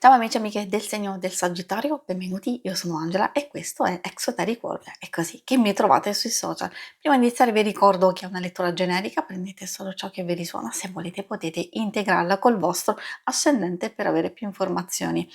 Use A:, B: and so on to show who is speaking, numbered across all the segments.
A: Ciao amici e amiche del segno del Sagittario, benvenuti, io sono Angela e questo è Exoteric World, è così che mi trovate sui social. Prima di iniziare vi ricordo che è una lettura generica, prendete solo ciò che vi risuona, se volete potete integrarla col vostro ascendente per avere più informazioni.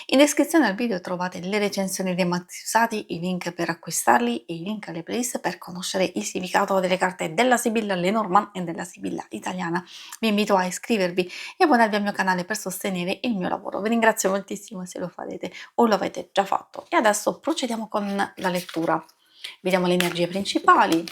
A: In descrizione al video trovate le recensioni dei mazzi usati, i link per acquistarli e i link alle playlist per conoscere il significato delle carte della Sibilla Lenormand e della Sibilla italiana. Vi invito a iscrivervi e abbonarvi al mio canale per sostenere il mio lavoro. Vi ringrazio moltissimo se lo farete o lo avete già fatto. E adesso procediamo con la lettura. Vediamo le energie principali,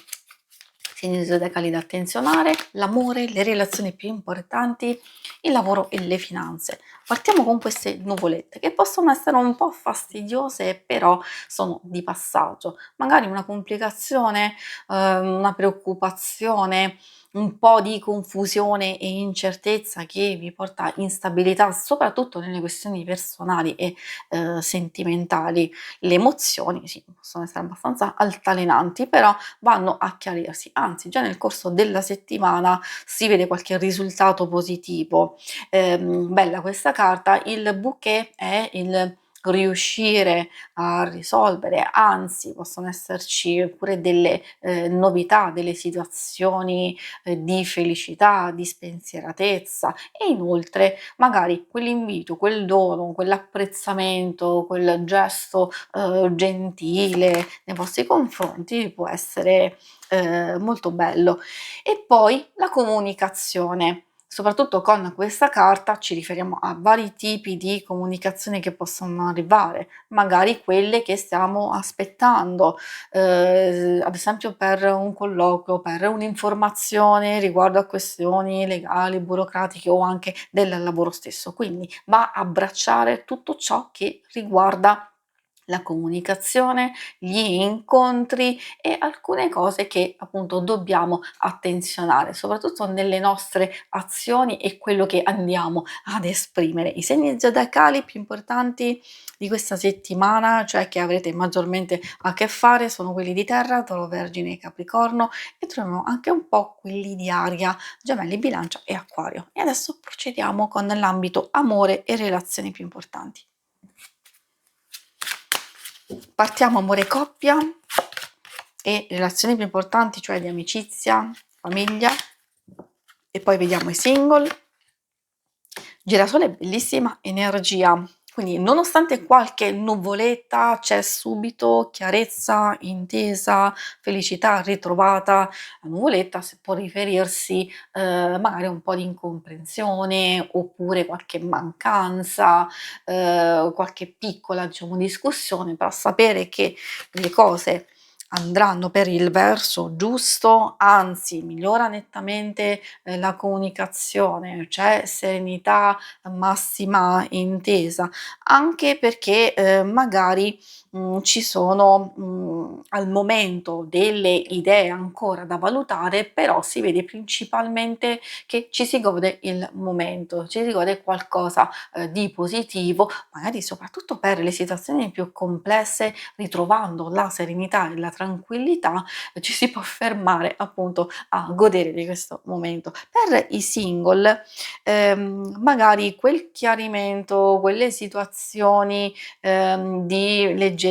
A: segni zodiacali da attenzionare, l'amore, le relazioni più importanti, il lavoro e le finanze. Partiamo con queste nuvolette che possono essere un po' fastidiose, però sono di passaggio. Magari una complicazione, una preoccupazione, un po' di confusione e incertezza che vi porta instabilità, soprattutto nelle questioni personali e sentimentali. Le emozioni sì, possono essere abbastanza altalenanti, però vanno a chiarirsi, anzi già nel corso della settimana si vede qualche risultato positivo. Bella questa carta, il bouquet è il riuscire a risolvere, anzi possono esserci pure delle novità, delle situazioni di felicità, di spensieratezza e inoltre magari quell'invito, quel dono, quell'apprezzamento, quel gesto gentile nei vostri confronti può essere molto bello. E poi la comunicazione. Soprattutto con questa carta ci riferiamo a vari tipi di comunicazione che possono arrivare, magari quelle che stiamo aspettando, ad esempio per un colloquio, per un'informazione riguardo a questioni legali, burocratiche o anche del lavoro stesso. Quindi va a abbracciare tutto ciò che riguarda la comunicazione, gli incontri e alcune cose che appunto dobbiamo attenzionare, soprattutto nelle nostre azioni e quello che andiamo ad esprimere. I segni zodiacali più importanti di questa settimana, cioè che avrete maggiormente a che fare, sono quelli di Terra, Toro, Vergine e Capricorno e troviamo anche un po' quelli di Aria, Gemelli, Bilancia e Acquario. E adesso procediamo con l'ambito amore e relazioni più importanti. Partiamo amore e coppia e relazioni più importanti, cioè di amicizia, famiglia, e poi vediamo i single. Girasole, bellissima energia, quindi nonostante qualche nuvoletta c'è subito chiarezza, intesa, felicità ritrovata. La nuvoletta può riferirsi magari a un po' di incomprensione oppure qualche mancanza, qualche piccola diciamo discussione, però sapere che le cose andranno per il verso giusto, anzi migliora nettamente la comunicazione, c'è serenità massima intesa, anche perché magari ci sono al momento delle idee ancora da valutare, però si vede principalmente che ci si gode il momento, ci si gode qualcosa di positivo, magari soprattutto per le situazioni più complesse, ritrovando la serenità e la tranquillità, ci si può fermare appunto a godere di questo momento. Per i single, magari quel chiarimento, quelle situazioni di leggerezza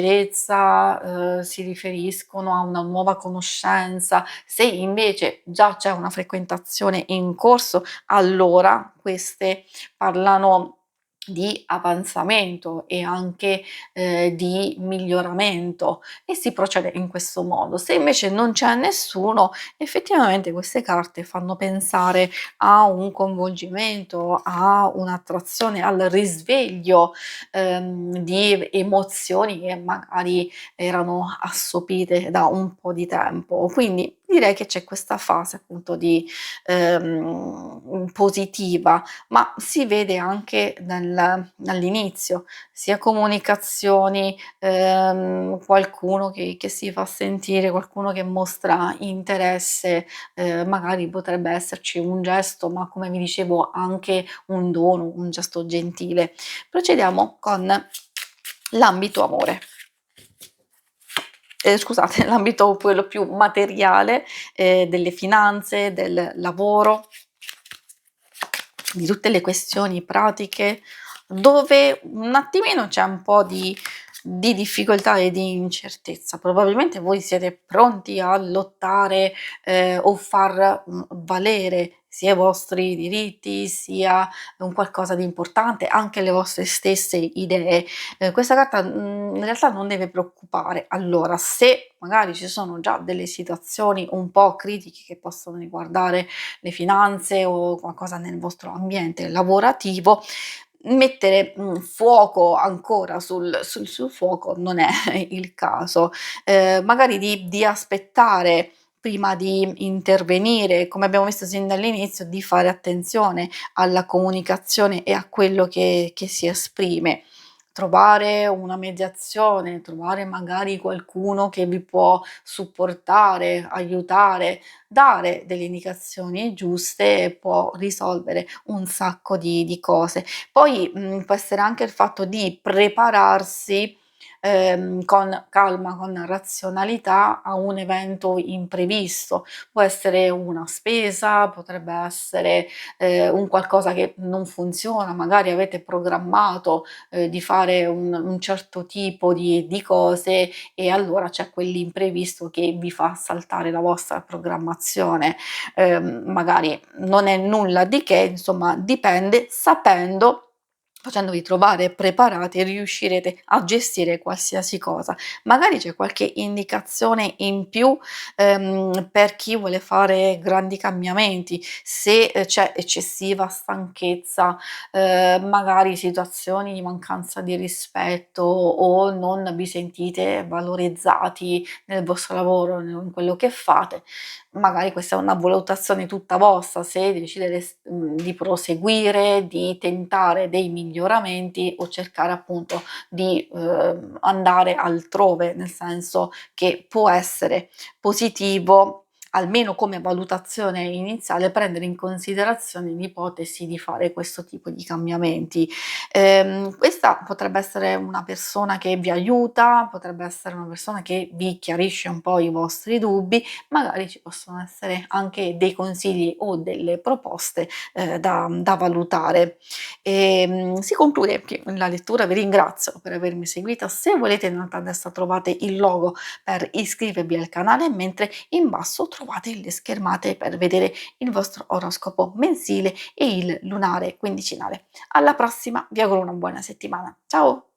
A: si riferiscono a una nuova conoscenza. Se invece già c'è una frequentazione in corso, allora queste parlano di avanzamento e anche di miglioramento e si procede in questo modo. Se invece non c'è nessuno, effettivamente queste carte fanno pensare a un coinvolgimento, a un'attrazione, al risveglio di emozioni che magari erano assopite da un po' di tempo. Quindi direi che c'è questa fase appunto di positiva, ma si vede anche dall'inizio, sia comunicazioni, qualcuno che si fa sentire, qualcuno che mostra interesse, magari potrebbe esserci un gesto, ma come vi dicevo anche un dono, un gesto gentile. Procediamo con l'ambito amore. Scusate, l'ambito quello più materiale, delle finanze, del lavoro, di tutte le questioni pratiche, dove un attimino c'è un po' di difficoltà e di incertezza. Probabilmente voi siete pronti a lottare, o far, valere sia i vostri diritti, sia un qualcosa di importante, anche le vostre stesse idee. Questa carta, in realtà non deve preoccupare. Allora, se magari ci sono già delle situazioni un po' critiche che possono riguardare le finanze o qualcosa nel vostro ambiente lavorativo, mettere, fuoco ancora sul fuoco non è il caso. Magari di aspettare prima di intervenire, come abbiamo visto sin dall'inizio, di fare attenzione alla comunicazione e a quello che si esprime. Trovare una mediazione, trovare magari qualcuno che vi può supportare, aiutare, dare delle indicazioni giuste può risolvere un sacco di cose. Poi, può essere anche il fatto di prepararsi, con calma, con razionalità a un evento imprevisto. Può essere una spesa, potrebbe essere, un qualcosa che non funziona, magari avete programmato, di fare un certo tipo di cose e allora c'è quell'imprevisto che vi fa saltare la vostra programmazione. Magari non è nulla di che, insomma dipende, sapendo facendovi trovare preparati riuscirete a gestire qualsiasi cosa. Magari c'è qualche indicazione in più, per chi vuole fare grandi cambiamenti, se, c'è eccessiva stanchezza, magari situazioni di mancanza di rispetto o non vi sentite valorizzati nel vostro lavoro, in quello che fate, magari questa è una valutazione tutta vostra, se decidere di proseguire, di tentare dei miglioramenti o cercare appunto di, andare altrove, nel senso che può essere positivo, almeno come valutazione iniziale, prendere in considerazione l'ipotesi di fare questo tipo di cambiamenti. Questa potrebbe essere una persona che vi aiuta, potrebbe essere una persona che vi chiarisce un po' i vostri dubbi, magari ci possono essere anche dei consigli o delle proposte, da valutare. Si conclude qui la lettura, vi ringrazio per avermi seguita. Se volete in alto a destra trovate il logo per iscrivervi al canale, mentre in basso trovate le schermate per vedere il vostro oroscopo mensile e il lunare quindicinale. Alla prossima, vi auguro una buona settimana. Ciao!